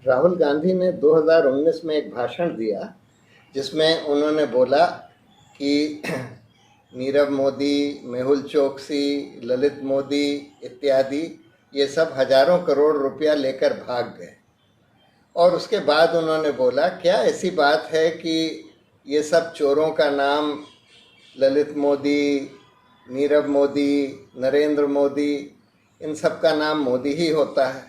राहुल गांधी ने 2019 में एक भाषण दिया जिसमें उन्होंने बोला कि नीरव मोदी, मेहुल चोकसी, ललित मोदी इत्यादि ये सब हजारों करोड़ रुपया लेकर भाग गए। और उसके बाद उन्होंने बोला, क्या ऐसी बात है कि ये सब चोरों का नाम ललित मोदी, नीरव मोदी, नरेंद्र मोदी, इन सब का नाम मोदी ही होता है।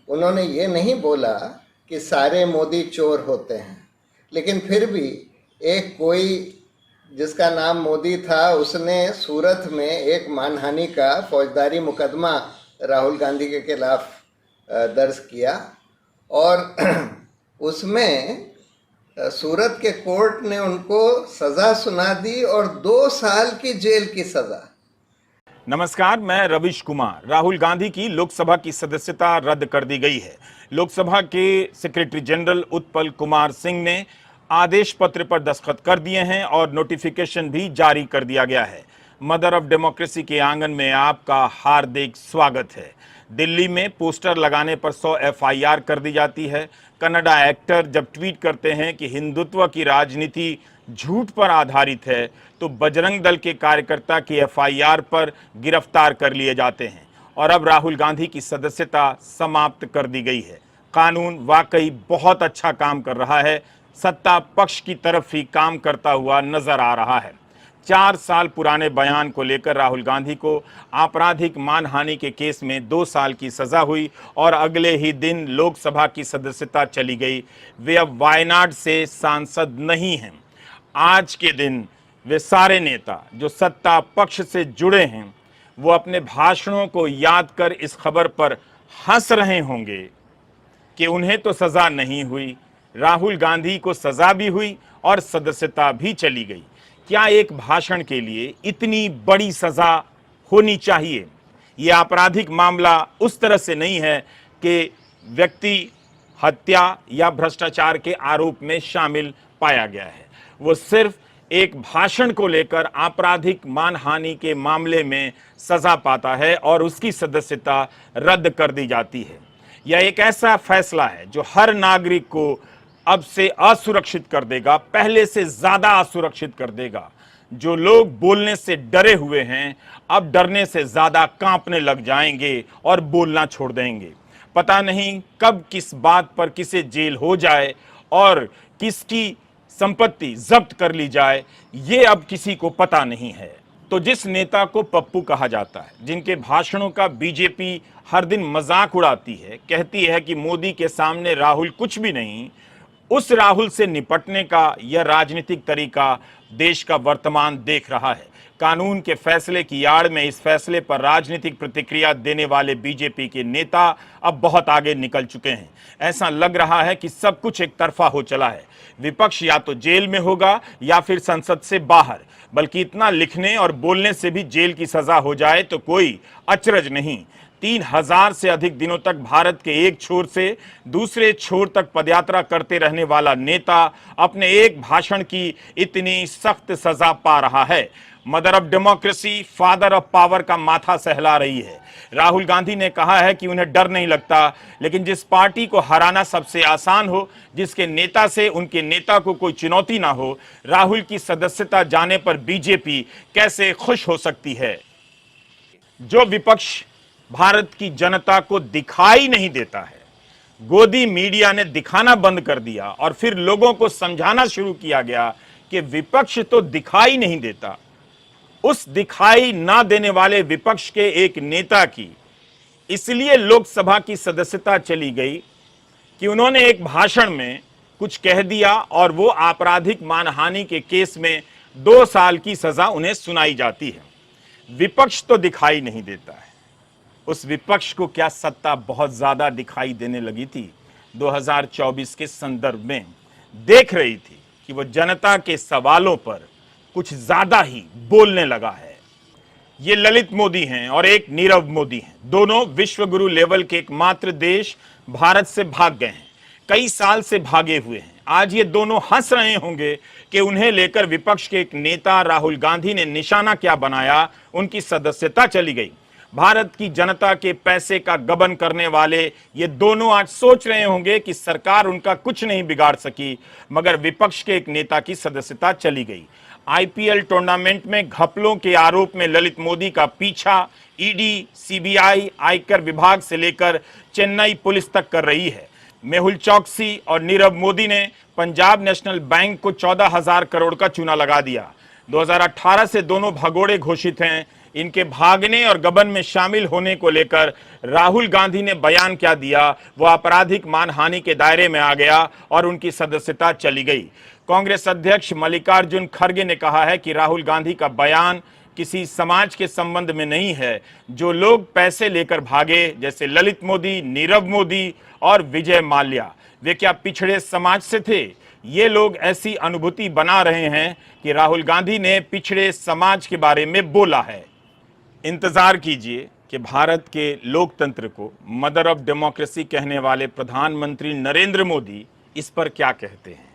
उन्होंने ये नहीं बोला कि सारे मोदी चोर होते हैं, लेकिन फिर भी एक कोई जिसका नाम मोदी था उसने सूरत में एक मानहानि का फौजदारी मुकदमा राहुल गांधी के खिलाफ दर्ज किया और उसमें सूरत के कोर्ट ने उनको सजा सुना दी और 2 साल की जेल की सजा। नमस्कार, मैं रविश कुमार। राहुल गांधी की लोकसभा की सदस्यता रद्द कर दी गई है। लोकसभा के सेक्रेटरी जनरल उत्पल कुमार सिंह ने आदेश पत्र पर दस्तखत कर दिए हैं और नोटिफिकेशन भी जारी कर दिया गया है। मदर ऑफ डेमोक्रेसी के आंगन में आपका हार्दिक स्वागत है। दिल्ली में पोस्टर लगाने पर 100 एफआईआर कर दी जाती है। कन्नड़ा एक्टर जब ट्वीट करते हैं कि हिंदुत्व की राजनीति झूठ पर आधारित है, तो बजरंग दल के कार्यकर्ता की एफआईआर पर गिरफ्तार कर लिए जाते हैं। और अब राहुल गांधी की सदस्यता समाप्त कर दी गई है। कानून वाकई बहुत अच्छा काम कर रहा है, सत्ता पक्ष की तरफ ही काम करता हुआ नजर आ रहा है। 4 साल पुराने बयान को लेकर राहुल गांधी को आपराधिक मानहानि के केस में 2 साल की सजा हुई और अगले ही दिन लोकसभा की सदस्यता चली गई। वे अब वायनाड से सांसद नहीं हैं। आज के दिन वे सारे नेता जो सत्ता पक्ष से जुड़े हैं, वो अपने भाषणों को याद कर इस खबर पर हंस रहे होंगे कि उन्हें तो सजा नहीं हुई, राहुल गांधी को सजा भी हुई और सदस्यता भी चली गई। क्या एक भाषण के लिए इतनी बड़ी सजा होनी चाहिए? यह आपराधिक मामला उस तरह से नहीं है कि व्यक्ति हत्या या भ्रष्टाचार के आरोप में शामिल पाया गया है। वो सिर्फ एक भाषण को लेकर आपराधिक मानहानि के मामले में सजा पाता है और उसकी सदस्यता रद्द कर दी जाती है। यह एक ऐसा फैसला है जो हर नागरिक को अब से असुरक्षित कर देगा, पहले से ज्यादा असुरक्षित कर देगा। जो लोग बोलने से डरे हुए हैं, अब डरने से ज्यादा कांपने लग जाएंगे और बोलना छोड़ देंगे। पता नहीं कब किस बात पर किसे जेल हो जाए और किसकी संपत्ति जब्त कर ली जाए, ये अब किसी को पता नहीं है। तो जिस नेता को पप्पू कहा जाता है, जिनके भाषणों का बीजेपी हर दिन मजाक उड़ाती है, कहती है कि मोदी के सामने राहुल कुछ भी नहीं, उस राहुल से निपटने का यह राजनीतिक तरीका देश का वर्तमान देख रहा है। कानून के फैसले की आड़ में इस फैसले पर राजनीतिक प्रतिक्रिया देने वाले बीजेपी के नेता अब बहुत आगे निकल चुके हैं। ऐसा लग रहा है कि सब कुछ एक तरफा हो चला है। विपक्ष या तो जेल में होगा या फिर संसद से बाहर। बल्कि इतना लिखने और बोलने से भी जेल की सजा हो जाए तो कोई अचरज नहीं। 3000 से अधिक दिनों तक भारत के एक छोर से दूसरे छोर तक पदयात्रा करते रहने वाला नेता अपने एक भाषण की इतनी सख्त सजा पा रहा है। Mother of democracy, father of power का माथा सहला रही है। राहुल गांधी ने कहा है कि उन्हें डर नहीं लगता, लेकिन जिस पार्टी को हराना सबसे आसान हो, जिसके नेता से उनके नेता को कोई चुनौती ना हो, राहुल की सदस्यता जाने पर बीजेपी कैसे खुश हो सकती है? जो विपक्ष भारत की जनता को दिखाई नहीं देता है, गोदी मीडिया ने दिखाना बंद कर दिया और फिर लोगों को समझाना शुरू किया गया कि विपक्ष तो दिखाई नहीं देता। उस दिखाई ना देने वाले विपक्ष के एक नेता की इसलिए लोकसभा की सदस्यता चली गई कि उन्होंने एक भाषण में कुछ कह दिया और वो आपराधिक मानहानि के केस में 2 साल की सजा उन्हें सुनाई जाती है। विपक्ष तो दिखाई नहीं देता है। उस विपक्ष को क्या सत्ता बहुत ज्यादा दिखाई देने लगी थी? 2024 के संदर्भ में देख रही थी कि वो जनता के सवालों पर कुछ ज्यादा ही बोलने लगा है। ये ललित मोदी हैं और एक नीरव मोदी हैं। दोनों विश्वगुरु लेवल के एकमात्र देश भारत से भाग गए हैं, कई साल से भागे हुए हैं। आज ये दोनों हंस रहे होंगे कि उन्हें लेकर विपक्ष के एक नेता राहुल गांधी ने निशाना क्या बनाया, उनकी सदस्यता चली गई। भारत की जनता के पैसे का गबन करने वाले ये दोनों आज सोच रहे होंगे कि सरकार उनका कुछ नहीं बिगाड़ सकी, मगर विपक्ष के एक नेता की सदस्यता चली गई। आईपीएल टूर्नामेंट में घपलों के आरोप में ललित मोदी का पीछा ईडी, सीबीआई, आयकर विभाग से लेकर चेन्नई पुलिस तक कर रही है। मेहुल चौकसी और नीरव मोदी ने पंजाब नेशनल बैंक को 14,000 करोड़ का चूना लगा दिया। 2018 से दोनों भगोड़े घोषित हैं। इनके भागने और गबन में शामिल होने को लेकर राहुल गांधी ने बयान क्या दिया, वो आपराधिक मानहानि के दायरे में आ गया और उनकी सदस्यता चली गई। कांग्रेस अध्यक्ष मल्लिकार्जुन खड़गे ने कहा है कि राहुल गांधी का बयान किसी समाज के संबंध में नहीं है। जो लोग पैसे लेकर भागे, जैसे ललित मोदी, नीरव मोदी और विजय माल्या, वे क्या पिछड़े समाज से थे? ये लोग ऐसी अनुभूति बना रहे हैं कि राहुल गांधी ने पिछड़े समाज के बारे में बोला है। इंतजार कीजिए कि भारत के लोकतंत्र को मदर ऑफ डेमोक्रेसी कहने वाले प्रधानमंत्री नरेंद्र मोदी इस पर क्या कहते हैं।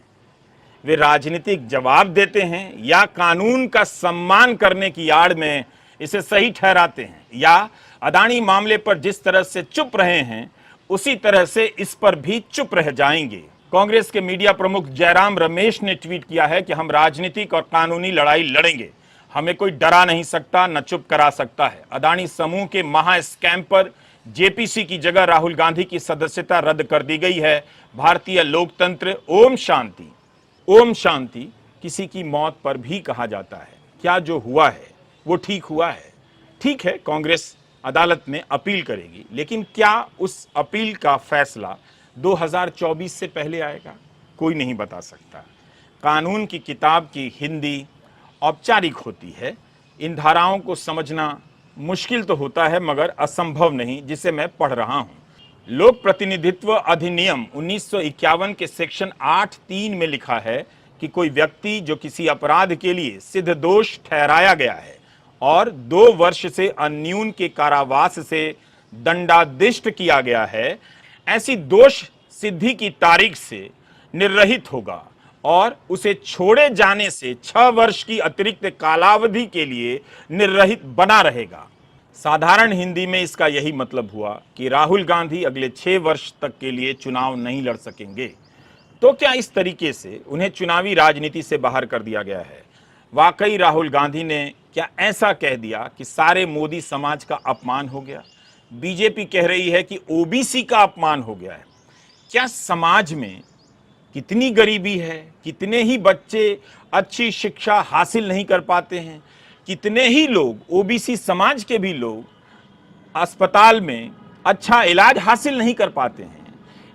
वे राजनीतिक जवाब देते हैं या कानून का सम्मान करने की आड़ में इसे सही ठहराते हैं, या अदानी मामले पर जिस तरह से चुप रहे हैं उसी तरह से इस पर भी चुप रह जाएंगे। कांग्रेस के मीडिया प्रमुख जयराम रमेश ने ट्वीट किया है कि हम राजनीतिक और कानूनी लड़ाई लड़ेंगे, हमें कोई डरा नहीं सकता, न चुप करा सकता है। अदानी समूह के महा स्कैम पर जेपीसी की जगह राहुल गांधी की सदस्यता रद्द कर दी गई है। भारतीय लोकतंत्र ओम शांति। ओम शांति किसी की मौत पर भी कहा जाता है। क्या जो हुआ है वो ठीक हुआ है? ठीक है, कांग्रेस अदालत में अपील करेगी, लेकिन क्या उस अपील का फैसला 2024 से पहले आएगा? कोई नहीं बता सकता। कानून की किताब की हिंदी औपचारिक होती है। इन धाराओं को समझना मुश्किल तो होता है, मगर असंभव नहीं, जिसे मैं पढ़ रहा हूं। लोक प्रतिनिधित्व अधिनियम 1951 के सेक्शन 8(3) में लिखा है कि कोई व्यक्ति जो किसी अपराध के लिए सिद्ध दोष ठहराया गया है और 2 वर्ष से अन्यून के कारावास से दंडादिष्ट किया गया है, ऐसी दोष सिद्धि की तारीख से निर्रहित होगा और उसे छोड़े जाने से 6 वर्ष की अतिरिक्त कालावधि के लिए निर्रहित बना रहेगा। साधारण हिंदी में इसका यही मतलब हुआ कि राहुल गांधी अगले 6 वर्ष तक के लिए चुनाव नहीं लड़ सकेंगे। तो क्या इस तरीके से उन्हें चुनावी राजनीति से बाहर कर दिया गया है? वाकई राहुल गांधी ने क्या ऐसा कह दिया कि सारे मोदी समाज का अपमान हो गया? बीजेपी कह रही है कि ओबीसी का अपमान हो गया है। क्या समाज में कितनी गरीबी है, कितने ही बच्चे अच्छी शिक्षा हासिल नहीं कर पाते हैं, कितने ही लोग, ओबीसी समाज के भी लोग, अस्पताल में अच्छा इलाज हासिल नहीं कर पाते हैं।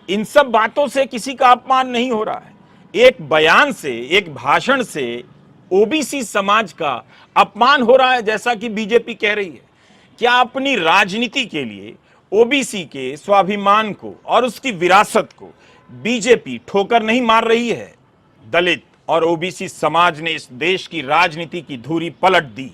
इन सब बातों से किसी का अपमान नहीं हो रहा है। एक बयान से, एक भाषण से ओबीसी समाज का अपमान हो रहा है, जैसा कि बीजेपी कह रही है। क्या अपनी राजनीति के लिए ओबीसी के स्वाभिमान को और उसकी विरासत को बीजेपी ठोकर नहीं मार रही है? दलित और ओबीसी समाज ने इस देश की राजनीति की धुरी पलट दी।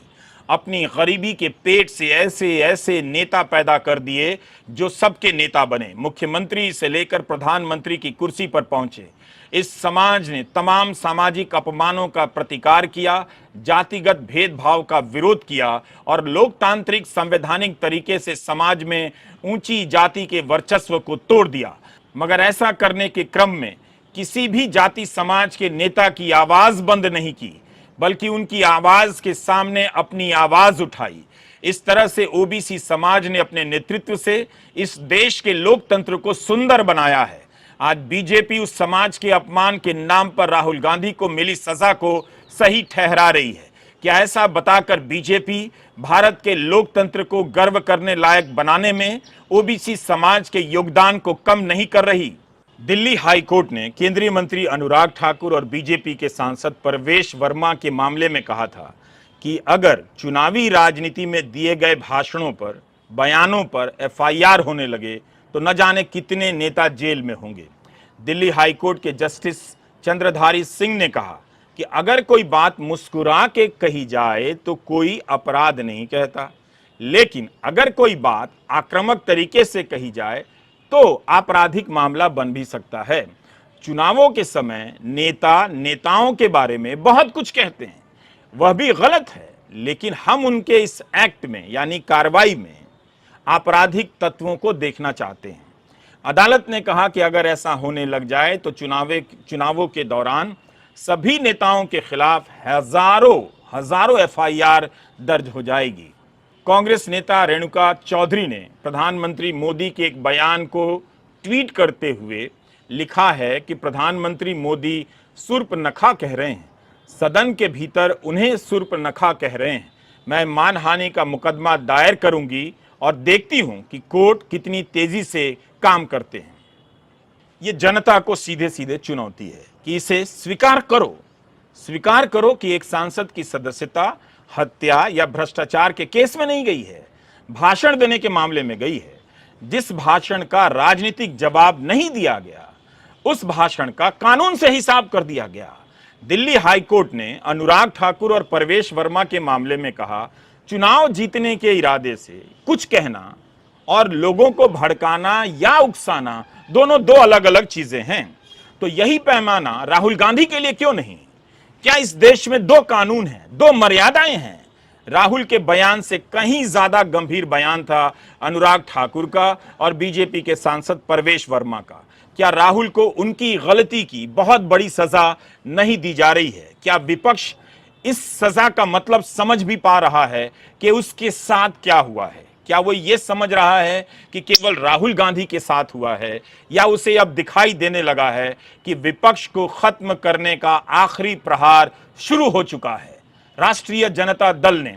अपनी गरीबी के पेट से ऐसे ऐसे नेता पैदा कर दिए जो सबके नेता बने, मुख्यमंत्री से लेकर प्रधानमंत्री की कुर्सी पर पहुंचे। इस समाज ने तमाम सामाजिक अपमानों का प्रतिकार किया, जातिगत भेदभाव का विरोध किया और लोकतांत्रिक संवैधानिक तरीके से समाज में ऊंची जाति के वर्चस्व को तोड़ दिया। मगर ऐसा करने के क्रम में किसी भी जाति समाज के नेता की आवाज बंद नहीं की, बल्कि उनकी आवाज के सामने अपनी आवाज उठाई। इस तरह से ओबीसी समाज ने अपने नेतृत्व से इस देश के लोकतंत्र को सुंदर बनाया है। आज बीजेपी उस समाज के अपमान के नाम पर राहुल गांधी को मिली सजा को सही ठहरा रही है। क्या ऐसा बताकर बीजेपी भारत के लोकतंत्र को गर्व करने लायक बनाने में ओबीसी समाज के योगदान को कम नहीं कर रही? दिल्ली हाई कोर्ट ने केंद्रीय मंत्री अनुराग ठाकुर और बीजेपी के सांसद परवेश वर्मा के मामले में कहा था कि अगर चुनावी राजनीति में दिए गए भाषणों पर, बयानों पर एफआईआर होने लगे तो न जाने कितने नेता जेल में होंगे। दिल्ली हाई कोर्ट के जस्टिस चंद्रधारी सिंह ने कहा कि अगर कोई बात मुस्कुरा के कही जाए तो कोई अपराध नहीं कहता, लेकिन अगर कोई बात आक्रामक तरीके से कही जाए तो आपराधिक मामला बन भी सकता है। चुनावों के समय नेता नेताओं के बारे में बहुत कुछ कहते हैं, वह भी गलत है, लेकिन हम उनके इस एक्ट में यानी कार्रवाई में आपराधिक तत्वों को देखना चाहते हैं। अदालत ने कहा कि अगर ऐसा होने लग जाए तो चुनावों के दौरान सभी नेताओं के खिलाफ हजारों एफआईआर दर्ज हो जाएगी। कांग्रेस नेता रेणुका चौधरी ने प्रधानमंत्री मोदी के एक बयान को ट्वीट करते हुए लिखा है कि प्रधानमंत्री मोदी सुर्पनखा कह रहे हैं, सदन के भीतर उन्हें सुर्पनखा कह रहे हैं। मैं मानहानि का मुकदमा दायर करूंगी और देखती हूं कि कोर्ट कितनी तेजी से काम करते हैं। ये जनता को सीधे सीधे चुनौती है कि इसे स्वीकार करो कि एक सांसद की सदस्यता हत्या या भ्रष्टाचार के केस में नहीं गई है, भाषण देने के मामले में गई है। जिस भाषण का राजनीतिक जवाब नहीं दिया गया, उस भाषण का कानून से हिसाब कर दिया गया। दिल्ली हाई कोर्ट ने अनुराग ठाकुर और परवेश वर्मा के मामले में कहा, चुनाव जीतने के इरादे से कुछ कहना और लोगों को भड़काना या उकसाना दोनों दो अलग अलग चीजें हैं। तो यही पैमाना राहुल गांधी के लिए क्यों नहीं? क्या इस देश में दो कानून हैं, दो मर्यादाएं हैं? राहुल के बयान से कहीं ज्यादा गंभीर बयान था अनुराग ठाकुर का और बीजेपी के सांसद परवेश वर्मा का। क्या राहुल को उनकी गलती की बहुत बड़ी सजा नहीं दी जा रही है? क्या विपक्ष इस सजा का मतलब समझ भी पा रहा है कि उसके साथ क्या हुआ है? क्या वो ये समझ रहा है कि केवल राहुल गांधी के साथ हुआ है, या उसे अब दिखाई देने लगा है कि विपक्ष को खत्म करने का आखिरी प्रहार शुरू हो चुका है? राष्ट्रीय जनता दल ने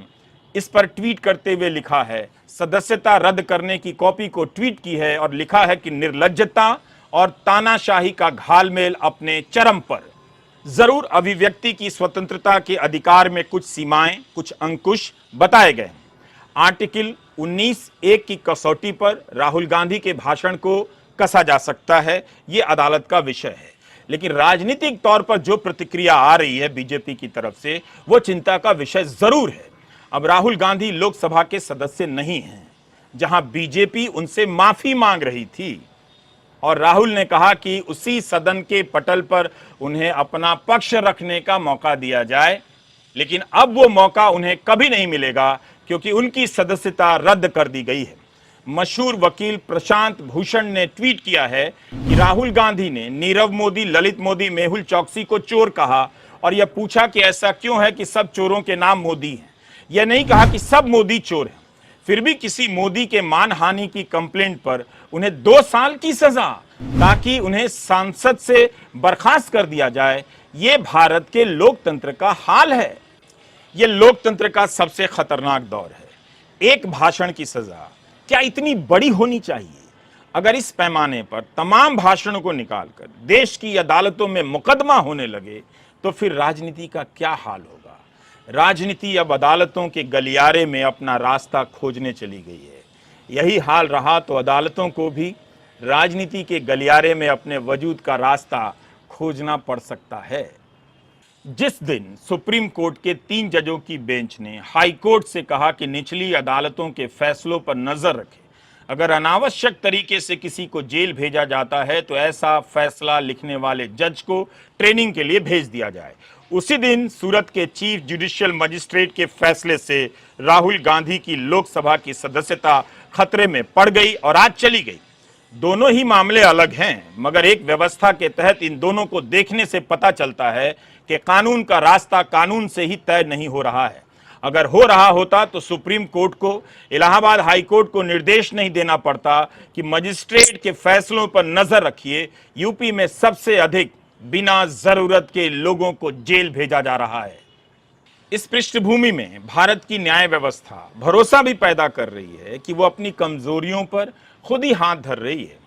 इस पर ट्वीट करते हुए लिखा है, सदस्यता रद्द करने की कॉपी को ट्वीट की है और लिखा है कि निर्लज्जता और तानाशाही का घालमेल अपने चरम पर। जरूर अभिव्यक्ति की स्वतंत्रता के अधिकार में कुछ सीमाएं, कुछ अंकुश बताए गए। आर्टिकल 19(1) की कसौटी पर राहुल गांधी के भाषण को कसा जा सकता है, यह अदालत का विषय है। लेकिन राजनीतिक तौर पर जो प्रतिक्रिया आ रही है बीजेपी की तरफ से, वो चिंता का विषय जरूर है। अब राहुल गांधी लोकसभा के सदस्य नहीं हैं, जहां बीजेपी उनसे माफी मांग रही थी और राहुल ने कहा कि उसी सदन के पटल पर उन्हें अपना पक्ष रखने का मौका दिया जाए। लेकिन अब वो मौका उन्हें कभी नहीं मिलेगा, क्योंकि उनकी सदस्यता रद्द कर दी गई है। मशहूर वकील प्रशांत भूषण ने ट्वीट किया है कि राहुल गांधी ने नीरव मोदी, ललित मोदी, मेहुल चौकसी को चोर कहा और यह पूछा कि ऐसा क्यों है कि सब चोरों के नाम मोदी हैं। यह नहीं कहा कि सब मोदी चोर हैं। फिर भी किसी मोदी के मानहानि की कंप्लेंट पर उन्हें 2 साल की सजा, ताकि उन्हें सांसद से बर्खास्त कर दिया जाए। यह भारत के लोकतंत्र का हाल है। यह लोकतंत्र का सबसे खतरनाक दौर है। एक भाषण की सजा क्या इतनी बड़ी होनी चाहिए? अगर इस पैमाने पर तमाम भाषणों को निकालकर देश की अदालतों में मुकदमा होने लगे, तो फिर राजनीति का क्या हाल होगा? राजनीति अब अदालतों के गलियारे में अपना रास्ता खोजने चली गई है। यही हाल रहा तो अदालतों को भी राजनीति के गलियारे में अपने वजूद का रास्ता खोजना पड़ सकता है। जिस दिन सुप्रीम कोर्ट के 3 जजों की बेंच ने हाई कोर्ट से कहा कि निचली अदालतों के फैसलों पर नजर रखें, अगर अनावश्यक तरीके से किसी को जेल भेजा जाता है तो ऐसा फैसला लिखने वाले जज को ट्रेनिंग के लिए भेज दिया जाए, उसी दिन सूरत के चीफ जुडिशियल मजिस्ट्रेट के फैसले से राहुल गांधी की लोकसभा की सदस्यता खतरे में पड़ गई और आज चली गई। दोनों ही मामले अलग हैं, मगर एक व्यवस्था के तहत इन दोनों को देखने से पता चलता है कि कानून का रास्ता कानून से ही तय नहीं हो रहा है। अगर हो रहा होता तो सुप्रीम कोर्ट को, इलाहाबाद हाई कोर्ट को निर्देश नहीं देना पड़ता कि मजिस्ट्रेट के फैसलों पर नजर रखिए। यूपी में सबसे अधिक बिना जरूरत के लोगों को जेल भेजा जा रहा है। इस पृष्ठभूमि में भारत की न्याय व्यवस्था भरोसा भी पैदा कर रही है कि वो अपनी कमजोरियों पर खुद ही हाथ धर रही है।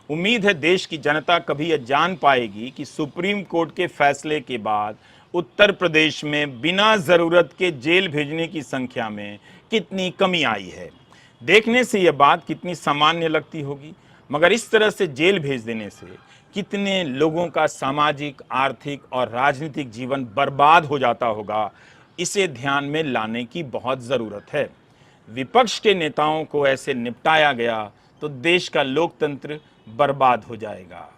उम्मीद है देश की जनता कभी यह जान पाएगी कि सुप्रीम कोर्ट के फैसले के बाद उत्तर प्रदेश में बिना जरूरत के जेल भेजने की संख्या में कितनी कमी आई है। देखने से यह बात कितनी सामान्य लगती होगी, मगर इस तरह से जेल भेज देने से कितने लोगों का सामाजिक, आर्थिक और राजनीतिक जीवन बर्बाद हो जाता होगा, इसे ध्यान में लाने की बहुत जरूरत है। विपक्ष के नेताओं को ऐसे निपटाया गया तो देश का लोकतंत्र बर्बाद हो जाएगा।